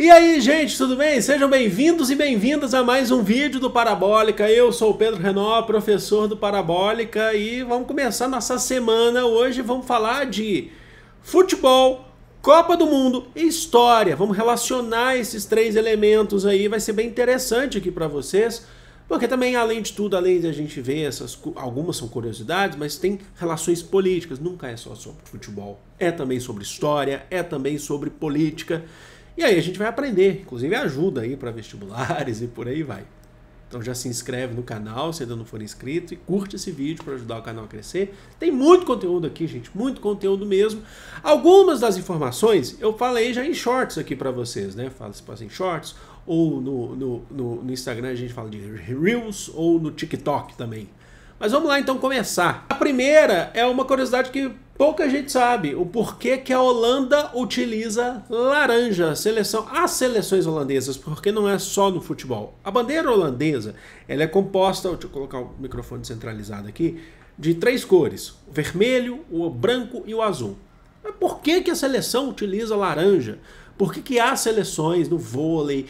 E aí, gente, tudo bem? Sejam bem-vindos e bem-vindas a mais um vídeo do Parabólica. Eu sou o Pedro Renó, professor do Parabólica, e vamos começar nossa semana. Hoje vamos falar de futebol, Copa do Mundo e história. Vamos relacionar esses três elementos aí, vai ser bem interessante aqui para vocês, porque também, além de tudo, além de a gente ver algumas são curiosidades, mas tem relações políticas, nunca é só sobre futebol. É também sobre história, é também sobre política. E aí a gente vai aprender, inclusive ajuda aí para vestibulares e por aí vai. Então já se inscreve no canal se ainda não for inscrito e curte esse vídeo para ajudar o canal a crescer. Tem muito conteúdo aqui, gente, muito conteúdo mesmo. Algumas das informações eu falei já em shorts aqui para vocês, né? Fala se passa em shorts, ou no Instagram a gente fala de Reels, ou no TikTok também. Mas vamos lá então começar. A primeira é uma curiosidade que pouca gente sabe, o porquê que a Holanda utiliza laranja. As seleções holandesas, porque não é só no futebol. A bandeira holandesa, ela é composta, deixa eu colocar o microfone centralizado aqui, de três cores: o vermelho, o branco e o azul. Mas por que que a seleção utiliza laranja? Por que que há seleções no vôlei,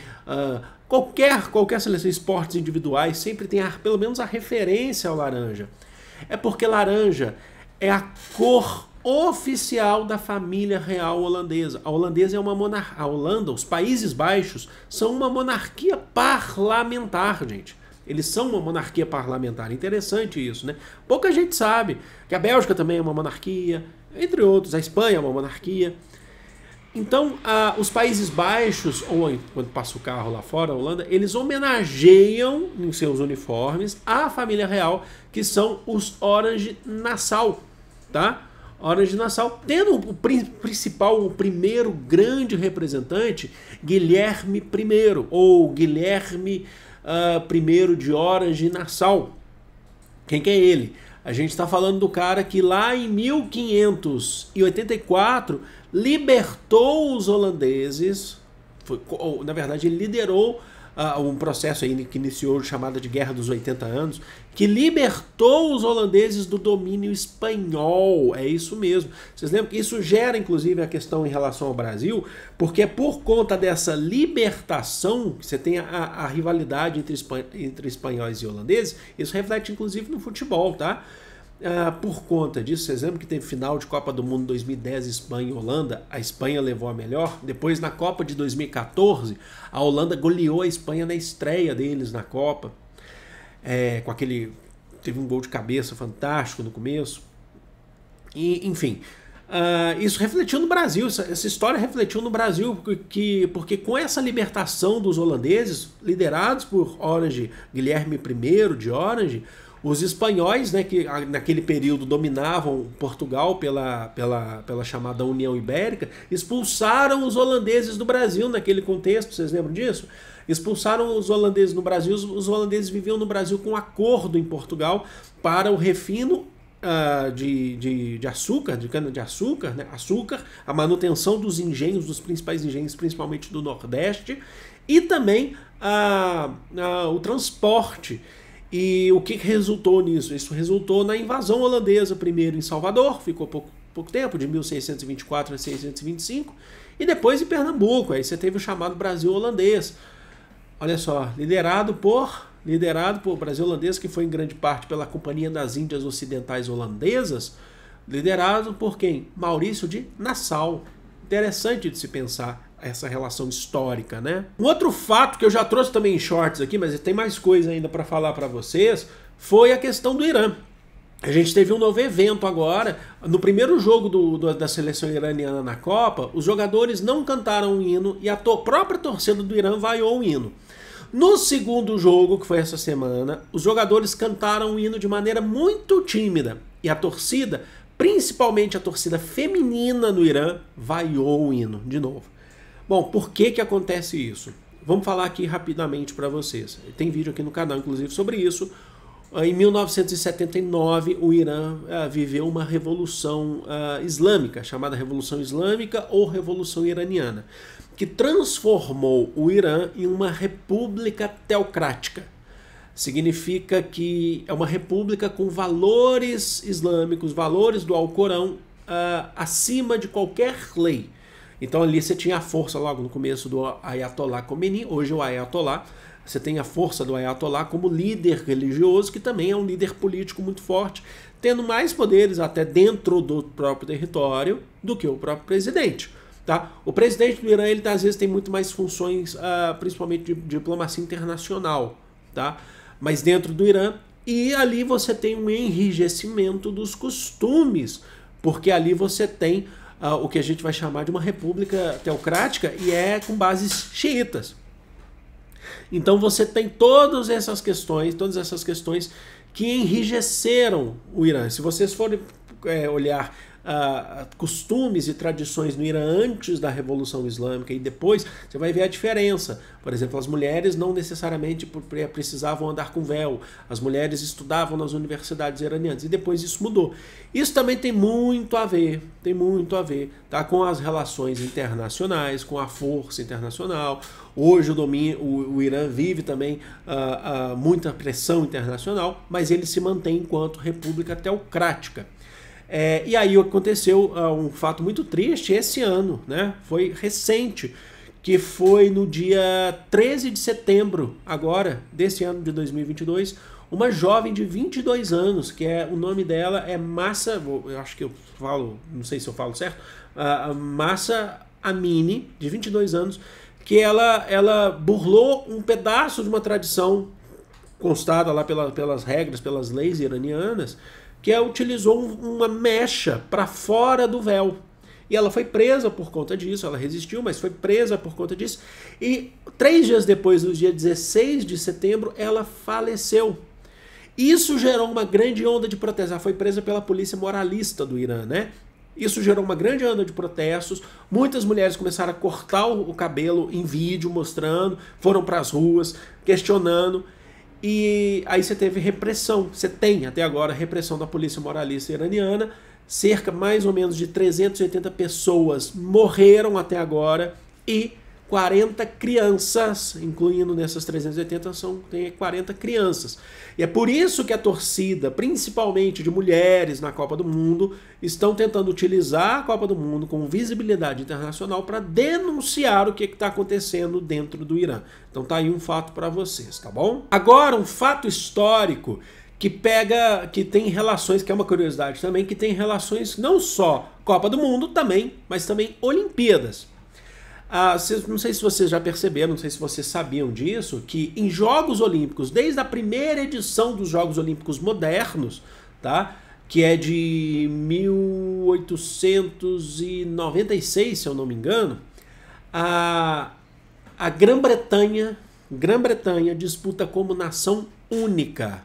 qualquer seleção, esportes individuais, sempre tem pelo menos a referência ao laranja? É porque laranja é a cor oficial da família real holandesa. A holandesa é uma monarquia. A Holanda, os Países Baixos, são uma monarquia parlamentar, gente. Eles são uma monarquia parlamentar. Interessante isso, né? Pouca gente sabe que a Bélgica também é uma monarquia, entre outros. A Espanha é uma monarquia. Então, os Países Baixos, ou quando passa o carro lá fora, a Holanda, eles homenageiam em seus uniformes a família real, que são os Orange-Nassau, tá? Orange-Nassau, tendo o primeiro grande representante, Guilherme I, ou Guilherme I de Orange-Nassau. Quem que é ele? A gente está falando do cara que lá em 1584 libertou os holandeses, na verdade ele liderou um processo aí que iniciou chamada de Guerra dos 80 Anos, que libertou os holandeses do domínio espanhol. É isso mesmo. Vocês lembram que isso gera inclusive a questão em relação ao Brasil, porque é por conta dessa libertação que você tem a rivalidade entre espanhóis e holandeses. Isso reflete inclusive no futebol, tá? Por conta disso, vocês lembram que teve final de Copa do Mundo 2010, Espanha e Holanda? A Espanha levou a melhor. Depois, na Copa de 2014, a Holanda goleou a Espanha na estreia deles na Copa. Teve um gol de cabeça fantástico no começo. E, enfim, isso refletiu no Brasil. Essa história refletiu no Brasil, porque com essa libertação dos holandeses, liderados por Guilherme I de Orange, os espanhóis, né, que naquele período dominavam Portugal pela chamada União Ibérica, expulsaram os holandeses do Brasil naquele contexto. Vocês lembram disso? Expulsaram os holandeses no Brasil. Os holandeses viviam no Brasil com um acordo em Portugal para o refino de açúcar, de cana-de-açúcar, né? Açúcar, a manutenção dos engenhos, dos principais engenhos, principalmente do Nordeste, e também o transporte. E o que resultou nisso? Isso resultou na invasão holandesa, primeiro em Salvador, ficou pouco tempo, de 1624 a 1625, e depois em Pernambuco. Aí você teve o chamado Brasil holandês. Olha só, liderado por Brasil holandês, que foi em grande parte pela Companhia das Índias Ocidentais Holandesas, liderado por quem? Maurício de Nassau. Interessante de se pensar essa relação histórica, né? Um outro fato que eu já trouxe também em shorts aqui, mas tem mais coisa ainda para falar para vocês, foi a questão do Irã. A gente teve um novo evento agora. No primeiro jogo da seleção iraniana na Copa, os jogadores não cantaram o hino e a própria torcida do Irã vaiou o hino. No segundo jogo, que foi essa semana, os jogadores cantaram o hino de maneira muito tímida e a torcida, principalmente a torcida feminina no Irã, vaiou o hino de novo. Bom, por que que acontece isso? Vamos falar aqui rapidamente para vocês. Tem vídeo aqui no canal, inclusive, sobre isso. Em 1979, o Irã viveu uma revolução islâmica, chamada Revolução Islâmica ou Revolução Iraniana, que transformou o Irã em uma república teocrática. Significa que é uma república com valores islâmicos, valores do Alcorão acima de qualquer lei. Então ali você tinha a força logo no começo do Ayatollah Khomeini, hoje o Ayatollah. Você tem a força do Ayatollah como líder religioso, que também é um líder político muito forte, tendo mais poderes até dentro do próprio território do que o próprio presidente. Tá? O presidente do Irã, ele às vezes tem muito mais funções, principalmente de diplomacia internacional, tá? Mas dentro do Irã, e ali você tem um enrijecimento dos costumes, porque ali você tem o que a gente vai chamar de uma república teocrática e é com bases xiitas. Então você tem todas essas questões que enrijeceram o Irã. Se vocês forem olhar costumes e tradições no Irã antes da Revolução Islâmica e depois, você vai ver a diferença. Por exemplo, as mulheres não necessariamente precisavam andar com véu, as mulheres estudavam nas universidades iranianas, e depois isso mudou. Isso também tem muito a ver, tá, com as relações internacionais, com a força internacional. Hoje o Irã vive também muita pressão internacional, mas ele se mantém enquanto república teocrática. E aí aconteceu um fato muito triste esse ano, né? Foi recente, que foi no dia 13 de setembro, agora, desse ano de 2022, uma jovem de 22 anos, o nome dela é Mahsa, eu acho que eu falo, não sei se eu falo certo, Mahsa Amini, de 22 anos, que ela burlou um pedaço de uma tradição constada lá pelas regras, pelas leis iranianas, que utilizou uma mecha para fora do véu. E ela foi presa por conta disso, ela resistiu, mas foi presa por conta disso. E 3 dias depois, no dia 16 de setembro, ela faleceu. Isso gerou uma grande onda de protestos. Ela foi presa pela polícia moralista do Irã, né? Isso gerou uma grande onda de protestos. Muitas mulheres começaram a cortar o cabelo em vídeo, mostrando, foram para as ruas, questionando. E aí você teve repressão, você tem até agora repressão da polícia moralista iraniana, cerca mais ou menos de 380 pessoas morreram até agora e 40 crianças, incluindo nessas 380, tem 40 crianças. E é por isso que a torcida, principalmente de mulheres na Copa do Mundo, estão tentando utilizar a Copa do Mundo com visibilidade internacional para denunciar o que está acontecendo dentro do Irã. Então tá aí um fato para vocês, tá bom? Agora, um fato histórico que tem relações, que é uma curiosidade também, que tem relações não só Copa do Mundo também, mas também Olimpíadas. Não sei se vocês já perceberam, não sei se vocês sabiam disso, que em Jogos Olímpicos, desde a primeira edição dos Jogos Olímpicos modernos, tá, que é de 1896, se eu não me engano, a Grã-Bretanha disputa como nação única.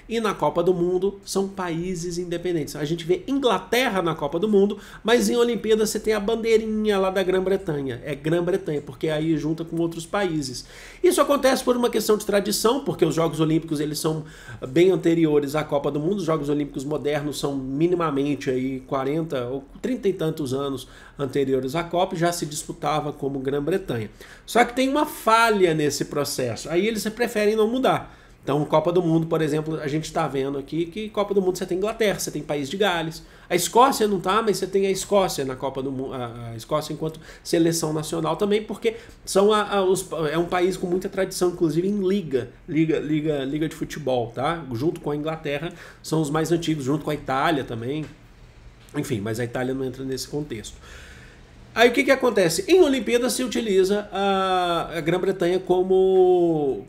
E na Copa do Mundo são países independentes. A gente vê Inglaterra na Copa do Mundo, mas em Olimpíadas você tem a bandeirinha lá da Grã-Bretanha. É Grã-Bretanha, porque aí junta com outros países. Isso acontece por uma questão de tradição, porque os Jogos Olímpicos eles são bem anteriores à Copa do Mundo. Os Jogos Olímpicos modernos são minimamente aí 40 ou 30 e tantos anos anteriores à Copa, já se disputava como Grã-Bretanha. Só que tem uma falha nesse processo. Aí eles preferem não mudar. Então, Copa do Mundo, por exemplo, a gente está vendo aqui que Copa do Mundo você tem Inglaterra, você tem País de Gales. A Escócia não tá, mas você tem a Escócia na Copa do Mundo, a Escócia enquanto seleção nacional também, porque é um país com muita tradição, inclusive em liga de futebol, tá? Junto com a Inglaterra, são os mais antigos, junto com a Itália também. Enfim, mas a Itália não entra nesse contexto. Aí o que acontece? Em Olimpíadas se utiliza a Grã-Bretanha como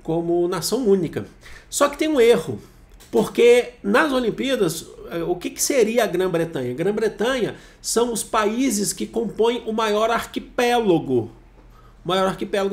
nação única. Só que tem um erro, porque nas Olimpíadas, o que seria a Grã-Bretanha? A Grã-Bretanha são os países que compõem o maior arquipélago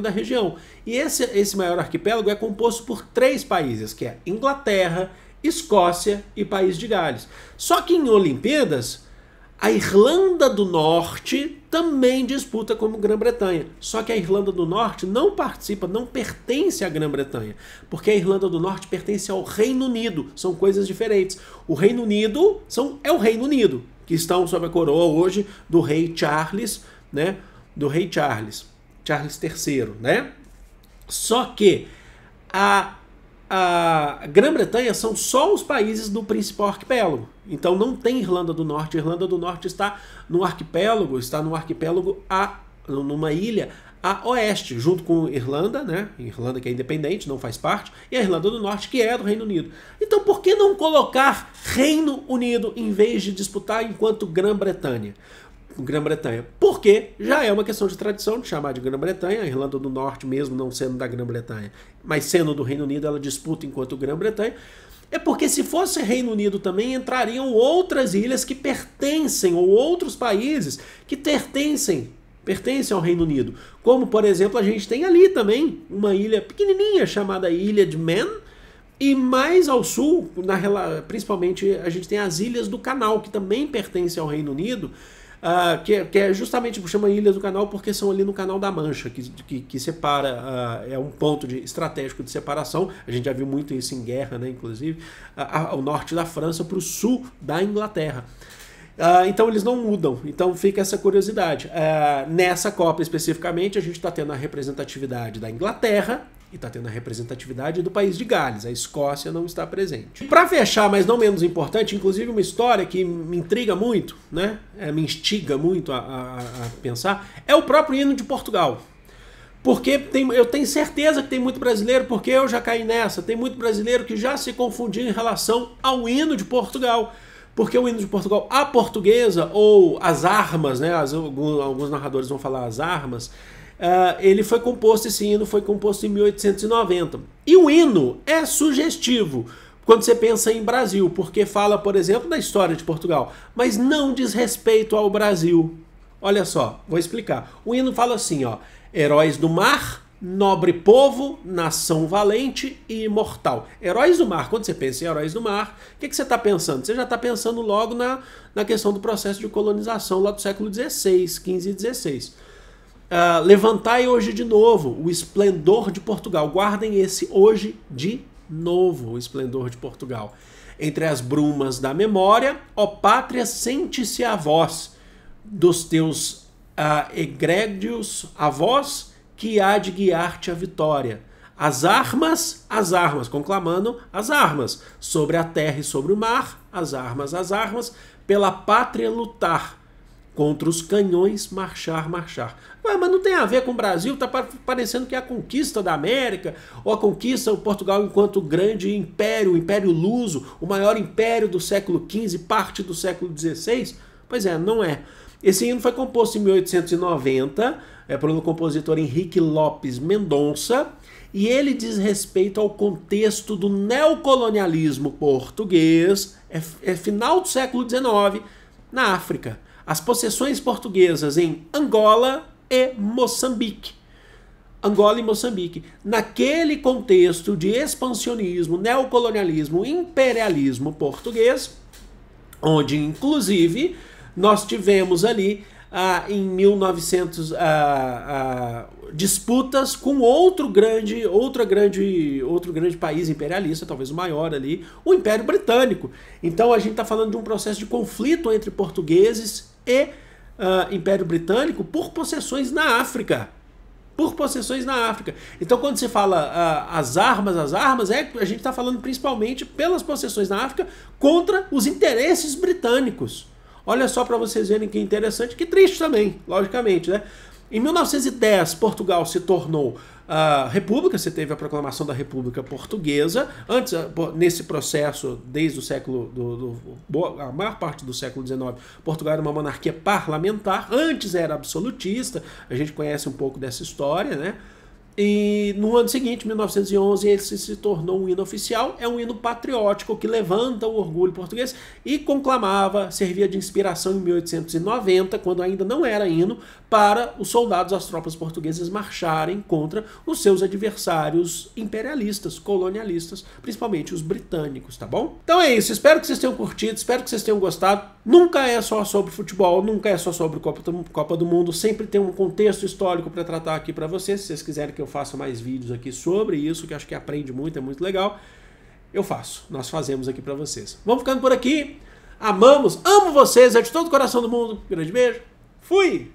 da região. E esse maior arquipélago é composto por 3 países, que é Inglaterra, Escócia e País de Gales. Só que em Olimpíadas, a Irlanda do Norte também disputa como Grã-Bretanha. Só que a Irlanda do Norte não participa, não pertence à Grã-Bretanha, porque a Irlanda do Norte pertence ao Reino Unido. São coisas diferentes. O Reino Unido é o Reino Unido, que estão sob a coroa hoje do rei Charles, né? Do rei Charles III, né? Só que a Grã-Bretanha são só os países do principal arquipélago. Então não tem Irlanda do Norte. A Irlanda do Norte está no arquipélago numa ilha a oeste, junto com Irlanda, né? Irlanda que é independente, não faz parte, e a Irlanda do Norte, que é do Reino Unido. Então por que não colocar Reino Unido em vez de disputar enquanto Grã-Bretanha? Porque já é uma questão de tradição de chamar de Grã-Bretanha, a Irlanda do Norte mesmo não sendo da Grã-Bretanha, mas sendo do Reino Unido, ela disputa enquanto Grã-Bretanha. É porque se fosse Reino Unido também entrariam outras ilhas que pertencem, ou outros países que pertencem ao Reino Unido. Como, por exemplo, a gente tem ali também uma ilha pequenininha chamada Ilha de Man, e mais ao sul, principalmente, a gente tem as Ilhas do Canal, que também pertencem ao Reino Unido, que é justamente, chama Ilhas do Canal porque são ali no Canal da Mancha, que separa, é um ponto estratégico de separação. A gente já viu muito isso em guerra, né, inclusive, ao norte da França para o sul da Inglaterra. Então eles não mudam, então fica essa curiosidade. Nessa Copa especificamente, a gente está tendo a representatividade da Inglaterra e está tendo a representatividade do país de Gales. A Escócia não está presente. Para fechar, mas não menos importante, inclusive uma história que me intriga muito, né? Me instiga muito a pensar, é o próprio hino de Portugal. Porque eu tenho certeza que tem muito brasileiro, porque eu já caí nessa, tem muito brasileiro que já se confundiu em relação ao hino de Portugal. Porque o hino de Portugal, a portuguesa, ou as armas, né? Alguns narradores vão falar as armas, esse hino foi composto em 1890. E o hino é sugestivo quando você pensa em Brasil, porque fala, por exemplo, da história de Portugal, mas não diz respeito ao Brasil. Olha só, vou explicar. O hino fala assim, ó: heróis do mar, nobre povo, nação valente e imortal. Heróis do mar. Quando você pensa em heróis do mar, o que você está pensando? Você já está pensando logo na questão do processo de colonização lá do século XVI, XV e XVI. Levantai hoje de novo o esplendor de Portugal. Guardem esse hoje de novo, o esplendor de Portugal. Entre as brumas da memória, ó pátria, sente-se a voz dos teus egrégios avós, que há de guiar-te a vitória. As armas, conclamando as armas. Sobre a terra e sobre o mar, as armas, pela pátria lutar. Contra os canhões marchar. Ué, mas não tem a ver com o Brasil, tá parecendo que é a conquista da América, ou a conquista do Portugal enquanto grande império, o Império Luso, o maior império do século XV, parte do século XVI. Pois é, não é. Esse hino foi composto em 1890 pelo compositor Henrique Lopes Mendonça, e ele diz respeito ao contexto do neocolonialismo português, final do século XIX, na África. As possessões portuguesas em Angola e Moçambique. Naquele contexto de expansionismo, neocolonialismo, imperialismo português, onde inclusive nós tivemos ali em 1900 disputas com outro grande país imperialista, talvez o maior ali, o Império Britânico. Então a gente está falando de um processo de conflito entre portugueses e Império Britânico por possessões na África. Então quando se fala as armas, a gente está falando principalmente pelas possessões na África contra os interesses britânicos. Olha só para vocês verem que interessante, que triste também, logicamente, né? Em 1910, Portugal se tornou república, você teve a proclamação da República Portuguesa. Antes, nesse processo, desde o século, a maior parte do século XIX, Portugal era uma monarquia parlamentar, antes era absolutista, a gente conhece um pouco dessa história, né? E no ano seguinte, 1911, ele se tornou um hino oficial, é um hino patriótico que levanta o orgulho português e conclamava, servia de inspiração em 1890, quando ainda não era hino, para os soldados, as tropas portuguesas marcharem contra os seus adversários imperialistas, colonialistas, principalmente os britânicos, tá bom? Então é isso, espero que vocês tenham curtido, espero que vocês tenham gostado. Nunca é só sobre futebol, nunca é só sobre Copa do Mundo, sempre tem um contexto histórico para tratar aqui para vocês. Se vocês quiserem que eu faça mais vídeos aqui sobre isso, que acho que aprende muito, é muito legal, eu faço, nós fazemos aqui para vocês. Vamos ficando por aqui, amo vocês, é de todo o coração do mundo, grande beijo, fui!